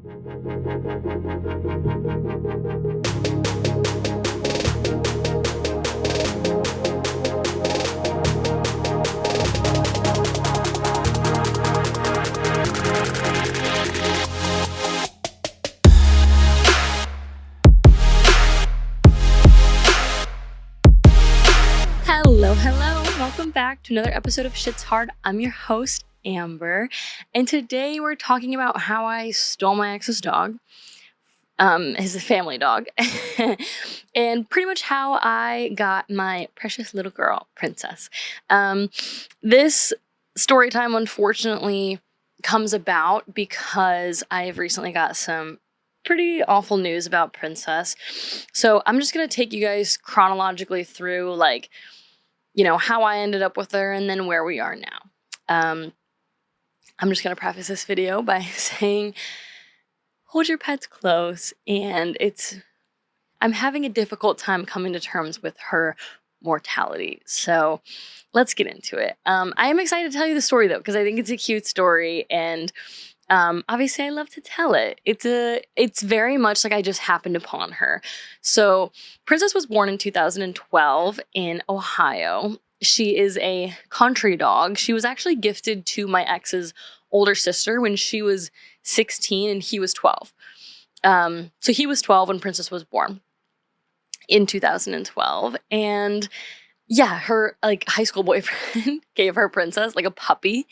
Hello. Welcome back to another episode of Shit's Hard. I'm your host, Amber, and today we're talking about how I stole my ex's dog, his family dog, and pretty much how I got my precious little girl, Princess. This story time, unfortunately, comes about because I've recently got some pretty awful news about Princess. So I'm just going to take you guys chronologically through, how I ended up with her and then where we are now. I'm just going to preface this video by saying, hold your pets close, and I'm having a difficult time coming to terms with her mortality. So let's get into it. I am excited to tell you the story though, because I think it's a cute story, and obviously I love to tell it. It's very much like I just happened upon her. So Princess was born in 2012 in Ohio. She is a country dog. She was actually gifted to my ex's older sister when she was 16 and he was 12. So he was 12 when Princess was born in 2012. And yeah, her high school boyfriend gave her Princess like a puppy.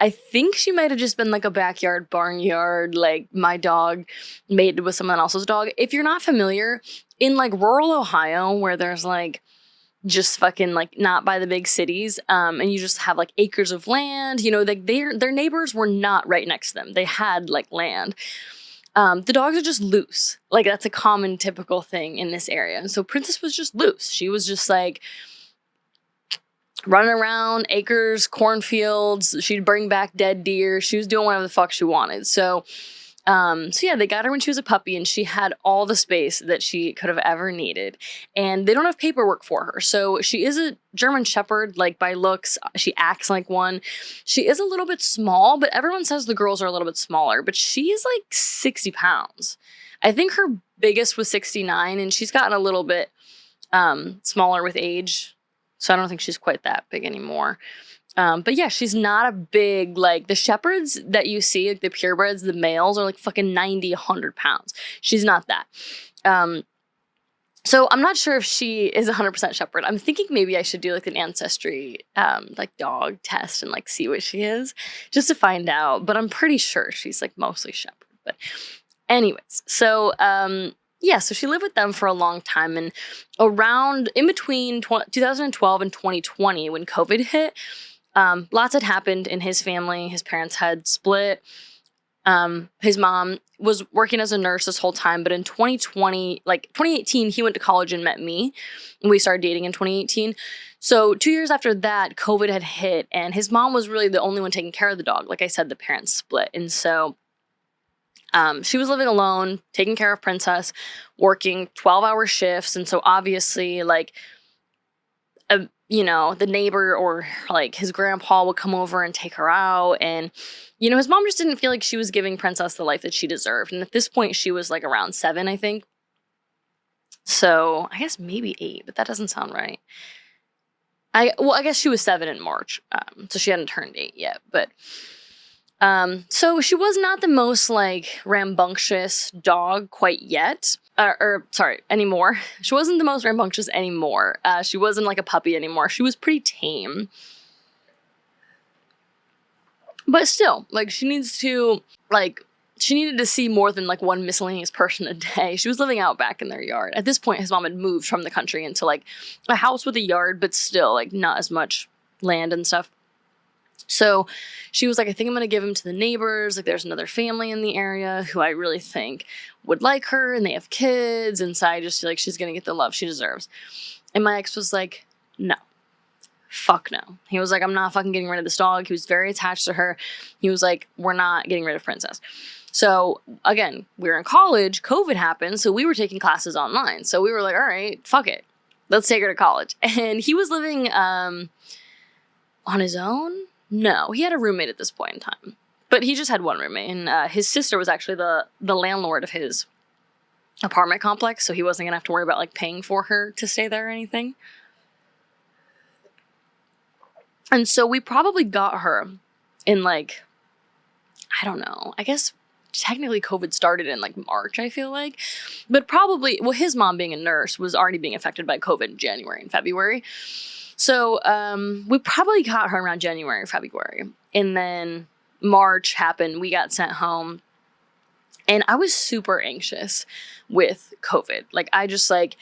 I think she might have just been like a backyard, barnyard, like my dog mated with someone else's dog. If you're not familiar, in like rural Ohio where there's like just fucking like not by the big cities, and you just have like acres of land, like their neighbors were not right next to them. They had like land. The dogs are just loose. Like that's a common typical thing in this area. And so Princess was just loose. She was just like running around acres, cornfields. She'd bring back dead deer. She was doing whatever the fuck she wanted. So yeah, they got her when she was a puppy, and she had all the space that she could have ever needed. And they don't have paperwork for her. So she is a German Shepherd, like by looks. She acts like one. She is a little bit small, but everyone says the girls are a little bit smaller. But she is like 60 pounds. I think her biggest was 69, and she's gotten a little bit smaller with age. So I don't think she's quite that big anymore. But yeah, she's not a big, like the Shepherds that you see, like the purebreds, the males are like fucking 90, 100 pounds. She's not that. So I'm not sure if she is 100% Shepherd. I'm thinking maybe I should do like an ancestry, like dog test and like see what she is just to find out. But I'm pretty sure she's like mostly Shepherd. But anyways, so, yeah, so she lived with them for a long time, and in between 2012 and 2020, when COVID hit, lots had happened in his family. His parents had split. His mom was working as a nurse this whole time, but in 2018, he went to college and met me, and we started dating in 2018. So 2 years after that, COVID had hit, and his mom was really the only one taking care of the dog. Like I said, the parents split, and so she was living alone, taking care of Princess, working 12-hour shifts. And so obviously, the neighbor or like his grandpa would come over and take her out. And, his mom just didn't feel like she was giving Princess the life that she deserved. And at this point, she was like around 7, I think. So I guess maybe 8, but that doesn't sound right. I guess she was 7 in March. So she hadn't turned 8 yet, but so she was not the most like rambunctious dog quite yet, anymore. She wasn't the most rambunctious anymore. She wasn't like a puppy anymore. She was pretty tame, but still, like she needed to see more than like one miscellaneous person a day. She was living out back in their yard. At this point, his mom had moved from the country into like a house with a yard, but still like not as much land and stuff. So she was like, I think I'm going to give him to the neighbors. Like there's another family in the area who I really think would like her, and they have kids. And so I just feel like she's going to get the love she deserves. And my ex was like, no, fuck no. He was like, I'm not fucking getting rid of this dog. He was very attached to her. He was like, we're not getting rid of Princess. So again, we were in college, COVID happened. So we were taking classes online. So we were like, all right, fuck it. Let's take her to college. And he was living on his own. No, he had a roommate at this point in time. But he just had one roommate, and his sister was actually the landlord of his apartment complex, so he wasn't gonna have to worry about like paying for her to stay there or anything. And so we probably got her in like, I don't know, I guess technically COVID started in like March, I feel like. But probably, well, his mom being a nurse was already being affected by COVID in January and February. So we probably got her around January or February. And then March happened, we got sent home. And I was super anxious with COVID. Like, I just like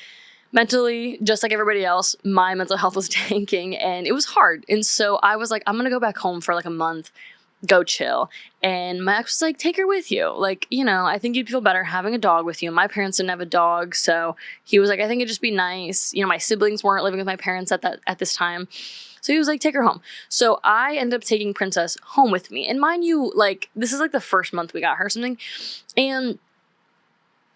mentally, just like everybody else, my mental health was tanking and it was hard. And so I was like, I'm going to go back home for like a month, go chill. And my ex was like, take her with you. Like, you know, I think you'd feel better having a dog with you. My parents didn't have a dog. So he was like, I think it'd just be nice. You know, my siblings weren't living with my parents at this time. So he was like, take her home. So I ended up taking Princess home with me. And mind you, like, this is like the first month we got her or something. And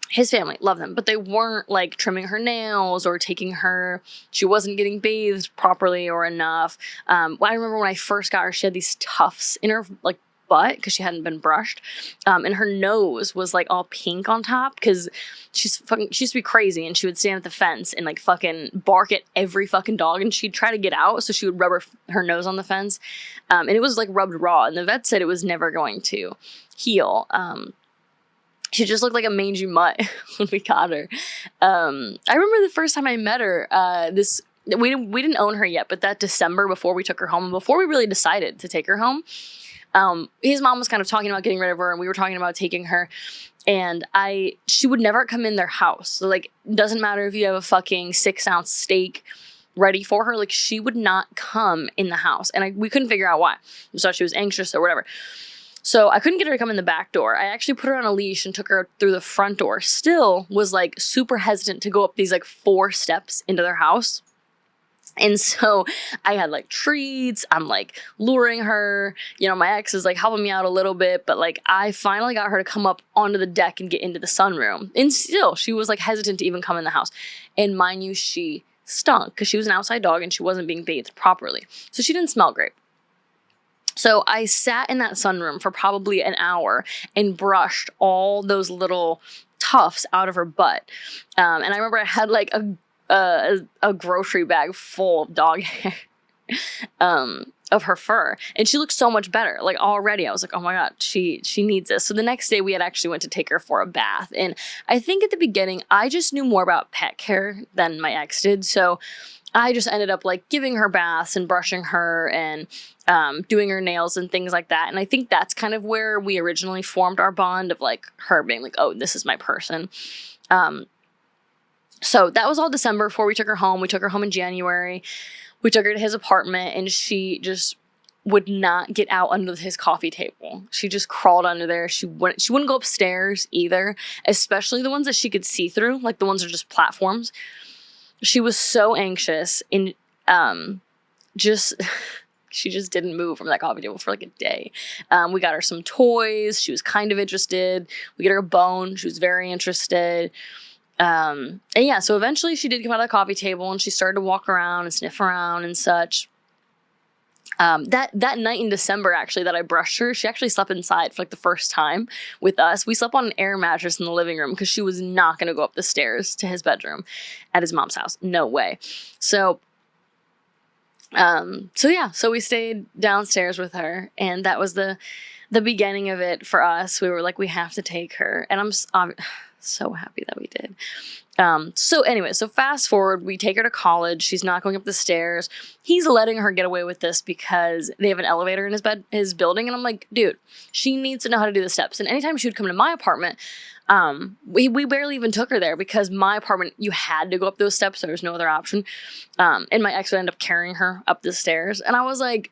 his family, love them, but they weren't like trimming her nails or taking her. She wasn't getting bathed properly or enough. I remember when I first got her, she had these tufts in her like butt because she hadn't been brushed. And her nose was like all pink on top because she used to be crazy, and she would stand at the fence and like fucking bark at every fucking dog, and she'd try to get out. So she would rub her nose on the fence. And it was like rubbed raw, and the vet said it was never going to heal. She just looked like a mangy mutt when we got her. I remember the first time I met her, we didn't own her yet, but that December before we took her home, and before we really decided to take her home, his mom was kind of talking about getting rid of her, and we were talking about taking her, and she would never come in their house. So like, doesn't matter if you have a fucking 6-ounce steak ready for her, like she would not come in the house, and we couldn't figure out why. We thought she was anxious or whatever. So I couldn't get her to come in the back door. I actually put her on a leash and took her through the front door. Still was like super hesitant to go up these like 4 steps into their house. And so I had like treats. I'm like luring her. You know, my ex is like helping me out a little bit. But like I finally got her to come up onto the deck and get into the sunroom. And still, she was like hesitant to even come in the house. And mind you, she stunk because she was an outside dog and she wasn't being bathed properly. So she didn't smell great. So I sat in that sunroom for probably an hour and brushed all those little tufts out of her butt. And I remember I had like a grocery bag full of dog hair of her fur. And she looked so much better. Like already I was like, oh my God, she needs this. So the next day we had actually went to take her for a bath. And I think at the beginning, I just knew more about pet care than my ex did. So I just ended up like giving her baths and brushing her and doing her nails and things like that. And I think that's kind of where we originally formed our bond of like her being like, oh, this is my person. So that was all December before we took her home. We took her home in January. We took her to his apartment, and she just would not get out under his coffee table. She just crawled under there. She wouldn't go upstairs either, especially the ones that she could see through, like the ones that are just platforms. She was so anxious and she just didn't move from that coffee table for like a day. We got her some toys. She was kind of interested. We get her a bone. She was very interested. And yeah, so eventually she did come out of the coffee table and she started to walk around and sniff around and such. That night in December, actually, that I brushed her, she actually slept inside for like the first time with us. We slept on an air mattress in the living room because she was not going to go up the stairs to his bedroom at his mom's house. No way. So we stayed downstairs with her, and that was the beginning of it for us. We were like, we have to take her, and I'm so happy that we did. So fast forward, we take her to college. She's not going up the stairs. He's letting her get away with this because they have an elevator in his building. And I'm like, dude, she needs to know how to do the steps. And anytime she would come to my apartment, we barely even took her there because my apartment, you had to go up those steps. There was no other option. And my ex would end up carrying her up the stairs. And I was like,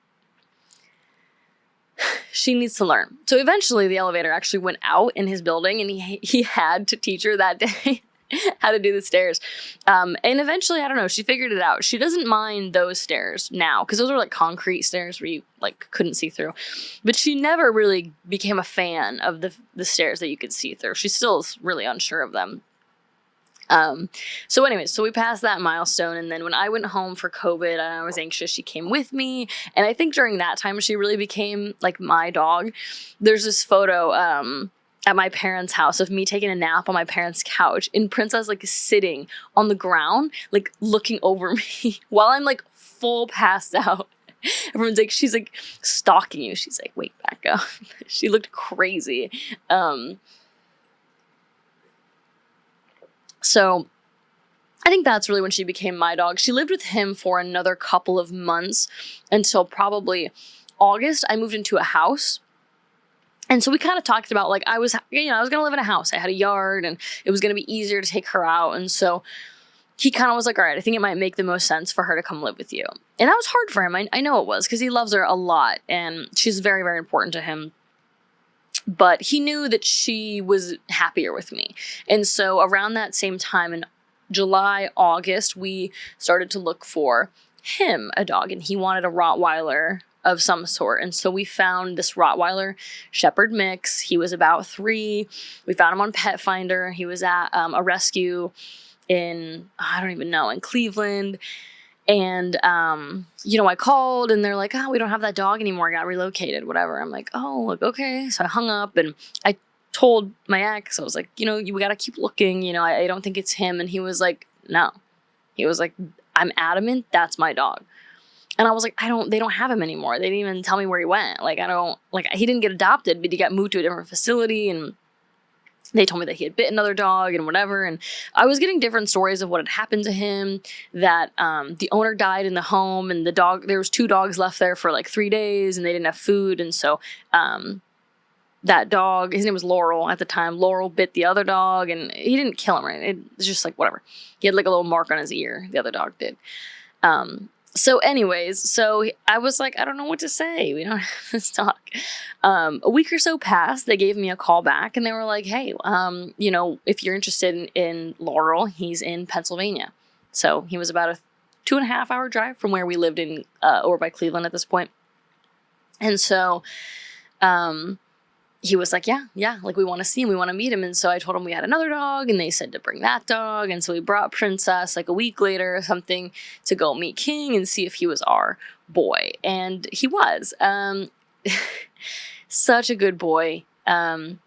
she needs to learn. So eventually the elevator actually went out in his building, and he had to teach her that day how to do the stairs. And eventually, I don't know, she figured it out. She doesn't mind those stairs now because those were like concrete stairs where you like couldn't see through. But she never really became a fan of the stairs that you could see through. She still is really unsure of them. So anyways, so we passed that milestone. And then when I went home for COVID, I was anxious. She came with me. And I think during that time, she really became like my dog. There's this photo, at my parents' house of me taking a nap on my parents' couch and Princess like sitting on the ground, like looking over me while I'm like full passed out. Everyone's like, she's like stalking you. She's like, wake back up. She looked crazy. So I think that's really when she became my dog. She lived with him for another couple of months until probably August. I moved into a house. And so we kind of talked about like, I was going to live in a house. I had a yard and it was going to be easier to take her out. And so he kind of was like, all right, I think it might make the most sense for her to come live with you. And that was hard for him. I know it was because he loves her a lot and she's very, very important to him. But he knew that she was happier with me. And so around that same time in July, August, we started to look for him a dog. And he wanted a Rottweiler of some sort. And so we found this Rottweiler Shepherd mix. He was about 3. We found him on Pet Finder. He was at a rescue in, I don't even know, in Cleveland. And, I called and they're like, oh, we don't have that dog anymore. I got relocated, whatever. I'm like, oh, like, okay. So I hung up and I told my ex, I was like, we got to keep looking. I don't think it's him. And he was like, no. He was like, I'm adamant. That's my dog. And I was like, they don't have him anymore. They didn't even tell me where he went. He didn't get adopted, but he got moved to a different facility and they told me that he had bit another dog and whatever. And I was getting different stories of what had happened to him, that the owner died in the home and there was 2 dogs left there for like 3 days and they didn't have food. And so that dog, his name was Laurel at the time, Laurel bit the other dog and he didn't kill him, right? It was just like whatever. He had like a little mark on his ear. The other dog did. So anyways, I was like, I don't know what to say. We don't have this dog. A week or so passed. They gave me a call back and they were like, hey, if you're interested in Laurel, he's in Pennsylvania. So he was about a 2.5 hour drive from where we lived in, over by Cleveland at this point. And so, he was like, yeah, like we want to see him, we want to meet him. And so I told him we had another dog and they said to bring that dog. And so we brought Princess like a week later or something to go meet King and see if he was our boy. And he was, such a good boy. Him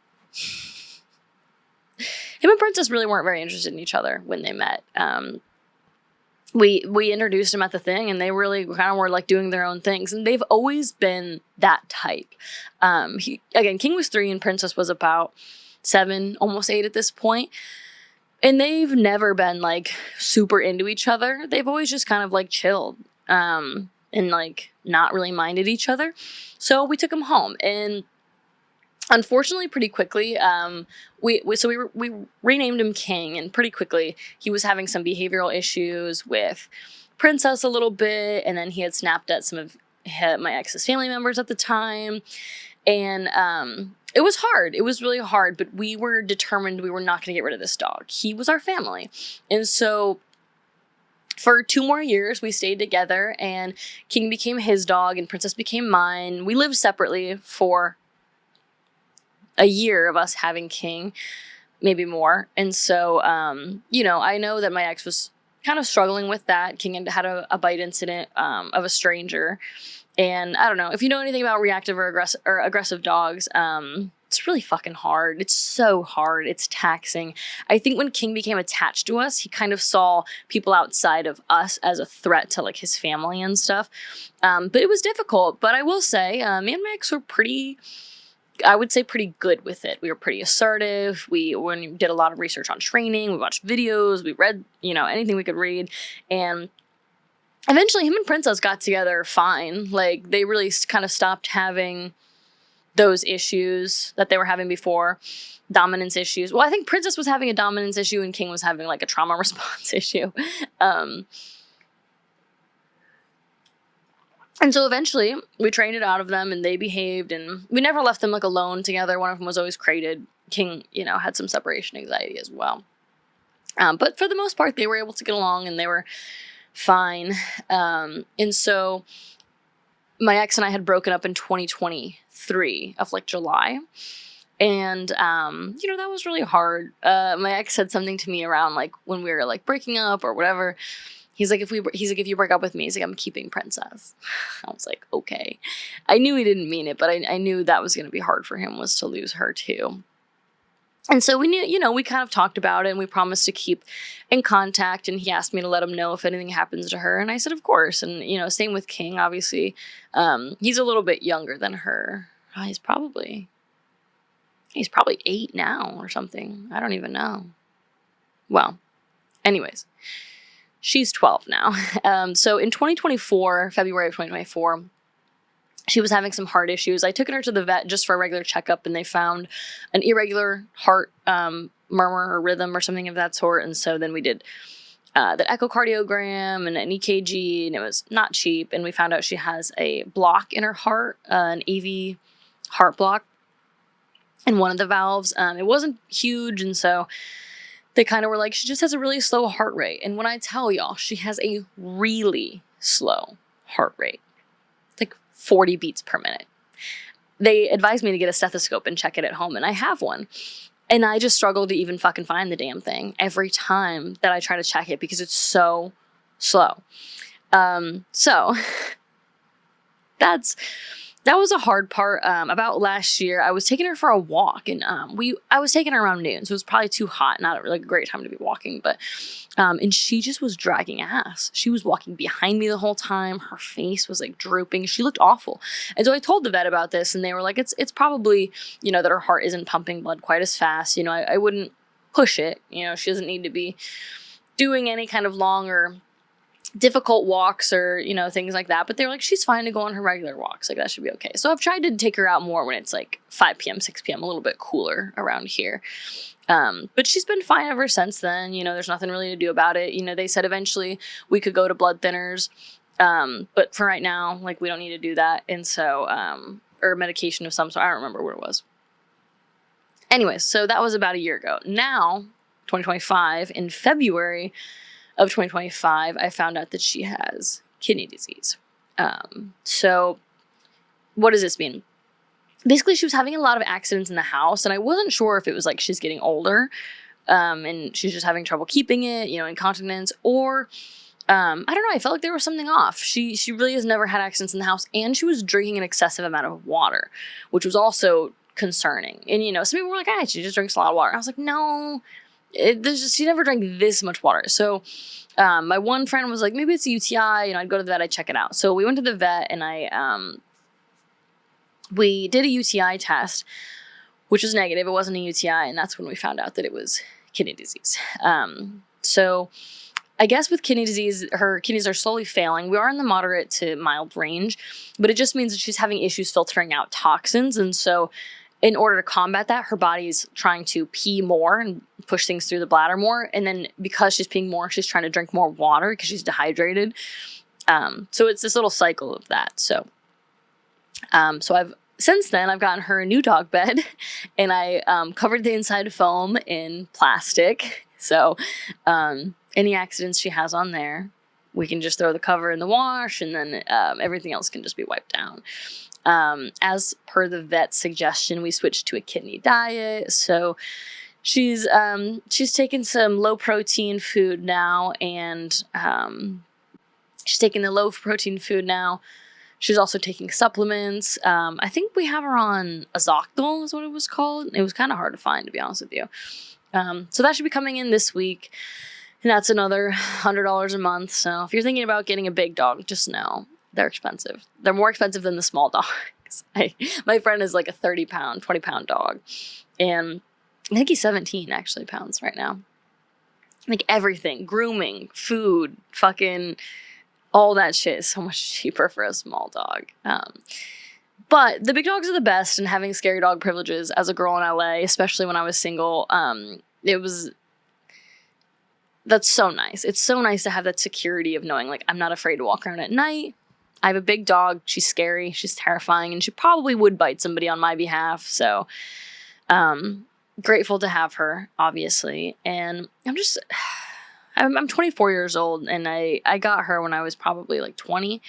and Princess really weren't very interested in each other when they met. We introduced him at the thing and they really kind of were like doing their own things. And they've always been that type. King was 3 and Princess was about 7, almost 8 at this point. And they've never been like super into each other. They've always just kind of like chilled and like not really minded each other. So we took him home and unfortunately, pretty quickly, we renamed him King, and pretty quickly he was having some behavioral issues with Princess a little bit, and then he had snapped at some of my ex's family members at the time, and it was hard. It was really hard, but we were determined we were not going to get rid of this dog. He was our family, and so for 2 more years, we stayed together, and King became his dog, and Princess became mine. We lived separately for a year of us having King, maybe more. And so, I know that my ex was kind of struggling with that. King had a bite incident of a stranger. And I don't know, if you know anything about reactive or aggressive dogs, it's really fucking hard. It's so hard. It's taxing. I think when King became attached to us, he kind of saw people outside of us as a threat to like his family and stuff. But it was difficult. But I will say, me and my ex were pretty good with it. We were pretty assertive. We did a lot of research on training. We watched videos. We read, anything we could read. And eventually him and Princess got together fine. Like they really kind of stopped having those issues that they were having before. Dominance issues. Well, I think Princess was having a dominance issue and King was having like a trauma response issue. And so eventually we trained it out of them and they behaved and we never left them like alone together. One of them was always crated. King, had some separation anxiety as well. But for the most part, they were able to get along and they were fine. And so my ex and I had broken up in 2023 of like July. And, that was really hard. My ex said something to me around, like, when we were, like, breaking up or whatever. He's like, if you break up with me, he's like, I'm keeping Princess. I was like, okay. I knew he didn't mean it, but I knew that was going to be hard for him, was to lose her too. And so we knew, we kind of talked about it, and we promised to keep in contact, and he asked me to let him know if anything happens to her. And I said, of course. And, same with King, obviously. He's a little bit younger than her. He's probably 8 now or something. I don't even know. Well, anyways, she's 12 now. So in 2024, February of 2024, she was having some heart issues. I took her to the vet just for a regular checkup, and they found an irregular heart murmur or rhythm or something of that sort. And so then we did the echocardiogram and an EKG, and it was not cheap. And we found out she has a block in her heart, an AV heart block in one of the valves. It wasn't huge, and so they kind of were like, she just has a really slow heart rate. And when I tell y'all, she has a really slow heart rate, like 40 beats per minute. They advised me to get a stethoscope and check it at home, and I have one. And I just struggle to even fucking find the damn thing every time that I try to check it because it's so slow. So that was a hard part. About last year, I was taking her for a walk, and I was taking her around noon, so it was probably too hot, not really a great time to be walking, but and she just was dragging ass. She was walking behind me the whole time. Her face was like drooping. She looked awful. And so I told the vet about this, and they were like, it's probably, that her heart isn't pumping blood quite as fast. I wouldn't push it. She doesn't need to be doing any kind of long or difficult walks or, things like that. But they were like, she's fine to go on her regular walks. Like, that should be okay. So I've tried to take her out more when it's like 5 p.m., 6 p.m., a little bit cooler around here. But she's been fine ever since then. There's nothing really to do about it. They said eventually we could go to blood thinners. But for right now, like, we don't need to do that. And so, or medication of some sort. I don't remember what it was. Anyways, so that was about a year ago. Now, 2025, in February of 2025, I found out that she has kidney disease. So what does this mean? Basically, she was having a lot of accidents in the house, and I wasn't sure if it was like she's getting older, and she's just having trouble keeping it, incontinence, or I don't know. I felt like there was something off. She really has never had accidents in the house, and she was drinking an excessive amount of water, which was also concerning. And some people were like, she just drinks a lot of water. I was like, no. She never drank this much water. So my one friend was like, maybe it's a UTI. I'd go to the vet, I'd check it out. So we went to the vet, and we did a UTI test, which was negative. It wasn't a UTI, and that's when we found out that it was kidney disease. So I guess with kidney disease, her kidneys are slowly failing. We are in the moderate to mild range, but it just means that she's having issues filtering out toxins. And so in order to combat that, her body's trying to pee more and push things through the bladder more. And then because she's peeing more, she's trying to drink more water because she's dehydrated. So it's this little cycle of that. So since then I've gotten her a new dog bed, and I covered the inside foam in plastic. So any accidents she has on there, we can just throw the cover in the wash, and then everything else can just be wiped down. As per the vet's suggestion, we switched to a kidney diet. So she's taken some low protein food now, and she's taking the low protein food now. She's also taking supplements. I think we have her on Azoctol is what it was called. It was kind of hard to find, to be honest with you. So that should be coming in this week, and that's another $100 a month. So if you're thinking about getting a big dog, just know they're expensive. They're more expensive than the small dogs. My friend is like a 30-pound, 20-pound dog. And I think he's 17 actually pounds right now. Like everything, grooming, food, fucking all that shit is so much cheaper for a small dog. But the big dogs are the best, and having scary dog privileges as a girl in LA, especially when I was single, that's so nice. It's so nice to have that security of knowing, like, I'm not afraid to walk around at night. I have a big dog. She's scary. She's terrifying. And she probably would bite somebody on my behalf. So grateful to have her, obviously. And I'm 24 years old, and I got her when I was probably like 20.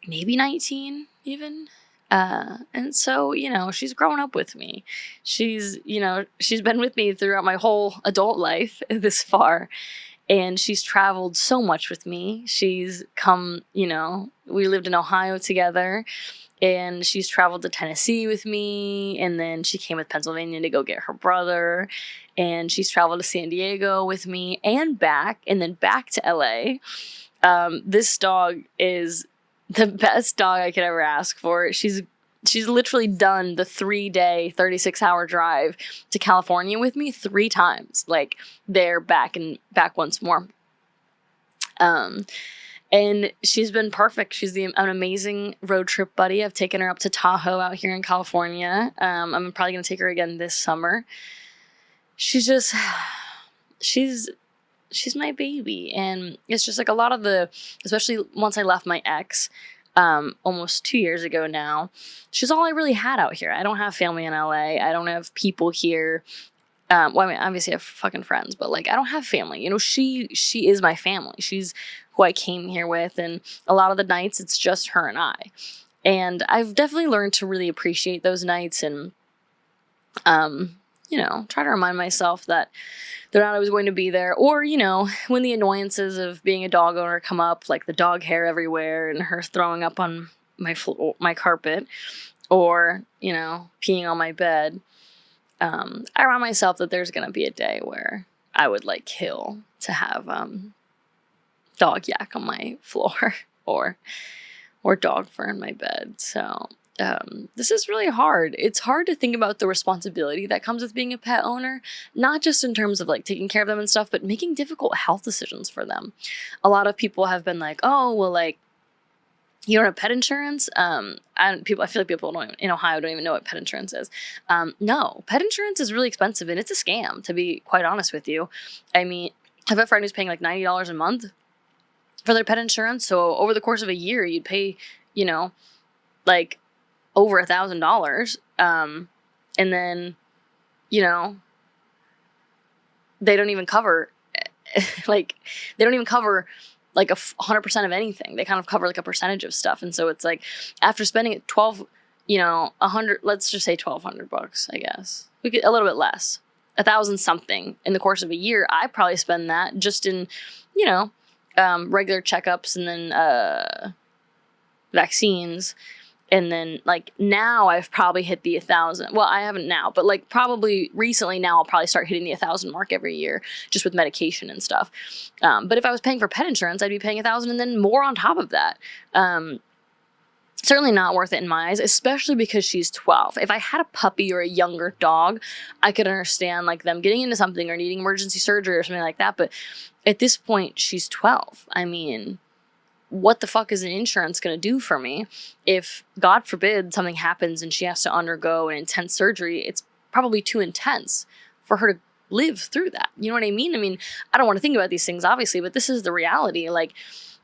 Maybe 19 even. And so, she's grown up with me. She's been with me throughout my whole adult life this far. And she's traveled so much with me. She's come, we lived in Ohio together, and she's traveled to Tennessee with me. And then she came with Pennsylvania to go get her brother. And she's traveled to San Diego with me and back, and then back to LA. This dog is the best dog I could ever ask for. She's literally done the 3-day, 36-hour drive to California with me 3 times. Like, they're back once more. And she's been perfect. She's an amazing road trip buddy. I've taken her up to Tahoe out here in California. I'm probably going to take her again this summer. She's my baby. And it's just like a lot of especially once I left my ex, almost 2 years ago now, she's all I really had out here. I don't have family in LA. I don't have people here. Well, I mean, obviously I have fucking friends, but like, I don't have family. She is my family. She's who I came here with. And a lot of the nights it's just her and I. And I've definitely learned to really appreciate those nights and, try to remind myself that they're not always going to be there. Or, when the annoyances of being a dog owner come up, like the dog hair everywhere and her throwing up on my carpet, or, peeing on my bed, I remind myself that there's going to be a day where I would like kill to have dog yak on my floor or dog fur in my bed. So this is really hard. It's hard to think about the responsibility that comes with being a pet owner, not just in terms of like taking care of them and stuff, but making difficult health decisions for them. A lot of people have been like, oh, well, like, you don't have pet insurance? I feel like people in Ohio don't even know what pet insurance is. No, pet insurance is really expensive, and it's a scam, to be quite honest with you. I mean, I have a friend who's paying like $90 a month for their pet insurance. So over the course of a year, you'd pay, like over $1,000. And then, they don't even cover, like 100% of anything. They kind of cover like a percentage of stuff. And so it's like, after spending 100, let's just say $1,200, I guess. We could a little bit less, 1,000 something in the course of a year. I probably spend that just in, regular checkups and then, vaccines. And then like now I've probably hit the 1,000. Well, I haven't now, but like probably recently now I'll probably start hitting the 1,000 mark every year just with medication and stuff. But if I was paying for pet insurance, I'd be paying 1,000 and then more on top of that. Certainly not worth it in my eyes, especially because she's 12. If I had a puppy or a younger dog, I could understand like them getting into something or needing emergency surgery or something like that. But at this point, she's 12. I mean, what the fuck is an insurance going to do for me? If, God forbid, something happens and she has to undergo an intense surgery, it's probably too intense for her to live through that. You know what I mean? I mean, I don't want to think about these things, obviously, but this is the reality. Like,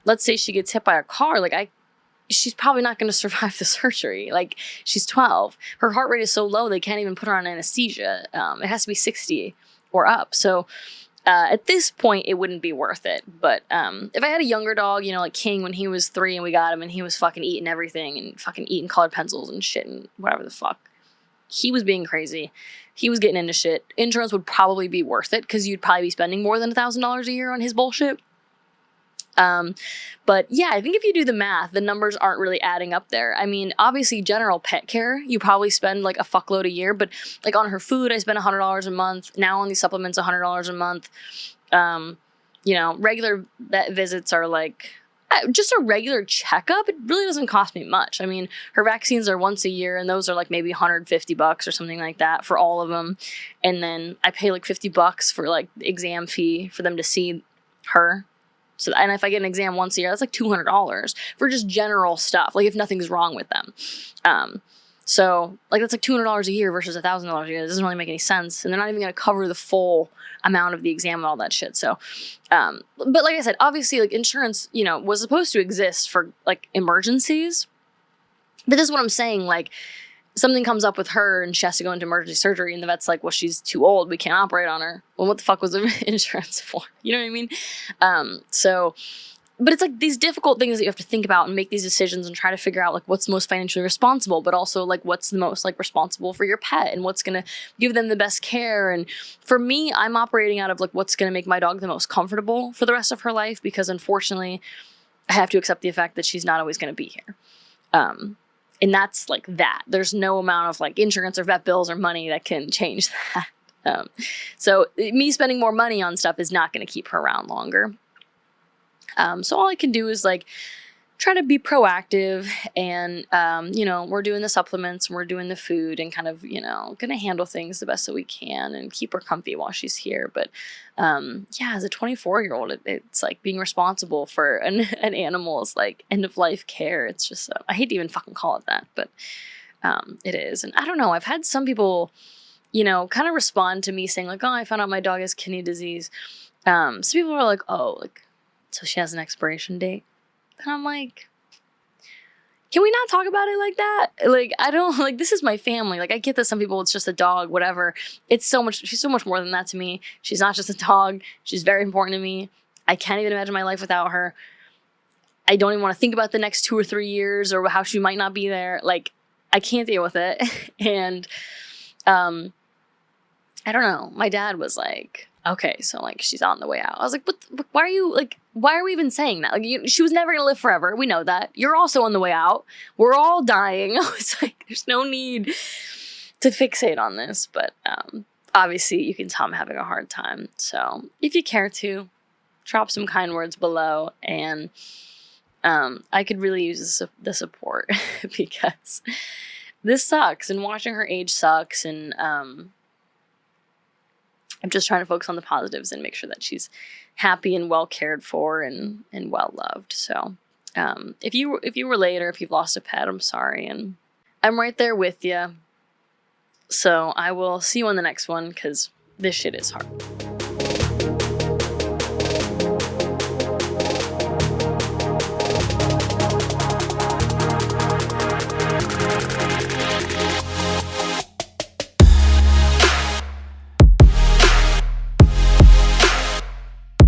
let's say she gets hit by a car. Like, she's probably not going to survive the surgery. Like, she's 12. Her heart rate is so low, they can't even put her on anesthesia. It has to be 60 or up. So, at this point, it wouldn't be worth it. But if I had a younger dog, like King when he was 3 and we got him and he was fucking eating everything and fucking eating colored pencils and shit and whatever the fuck. He was being crazy. He was getting into shit. Insurance would probably be worth it because you'd probably be spending more than $1,000 a year on his bullshit. But yeah, I think if you do the math, the numbers aren't really adding up there. I mean, obviously general pet care, you probably spend like a fuckload a year, but like on her food, I spend $100 a month. Now on these supplements, $100 a month. Regular vet visits are like just a regular checkup. It really doesn't cost me much. I mean, her vaccines are once a year and those are like maybe $150 or something like that for all of them. And then I pay like $50 for like the exam fee for them to see her. So, and if I get an exam once a year, that's like $200 for just general stuff. Like if nothing's wrong with them. So like that's like $200 a year versus $1,000 a year. It doesn't really make any sense. And they're not even going to cover the full amount of the exam and all that shit. So, but like I said, obviously like insurance, was supposed to exist for like emergencies. But this is what I'm saying. Like something comes up with her and she has to go into emergency surgery and the vet's like, well, she's too old. We can't operate on her. Well, what the fuck was the insurance for? You know what I mean? So but it's like these difficult things that you have to think about and make these decisions and try to figure out like what's most financially responsible, but also like what's the most like responsible for your pet and what's going to give them the best care. And for me, I'm operating out of like what's going to make my dog the most comfortable for the rest of her life, because unfortunately I have to accept the fact that she's not always going to be here. And that's like that. There's no amount of like insurance or vet bills or money that can change that. So me spending more money on stuff is not going to keep her around longer. So all I can do is like try to be proactive, and, we're doing the supplements and we're doing the food and kind of, going to handle things the best that we can and keep her comfy while she's here. But, as a 24-year-old, it's like being responsible for an animal is like end of life care. It's just, I hate to even fucking call it that, but, it is. And I don't know, I've had some people, kind of respond to me saying like, oh, I found out my dog has kidney disease. Some people are like, oh, like, so she has an expiration date. And I'm like, can we not talk about it like that? Like, I don't, like, this is my family. Like, I get that some people, it's just a dog, whatever. She's so much more than that to me. She's not just a dog. She's very important to me. I can't even imagine my life without her. I don't even want to think about the next 2 or 3 years or how she might not be there. Like, I can't deal with it. And, I don't know. My dad was like, okay, so like she's on the way out. I was like, why are we even saying that? Like, she was never going to live forever. We know that. You're also on the way out. We're all dying. I was like, there's no need to fixate on this. But obviously you can tell I'm having a hard time. So if you care to, drop some kind words below. And I could really use the support because this sucks. And watching her age sucks. And I'm just trying to focus on the positives and make sure that she's happy and well cared for and well loved. So if you relate or if you've lost a pet, I'm sorry. And I'm right there with you. So I will see you on the next one, because this shit is hard.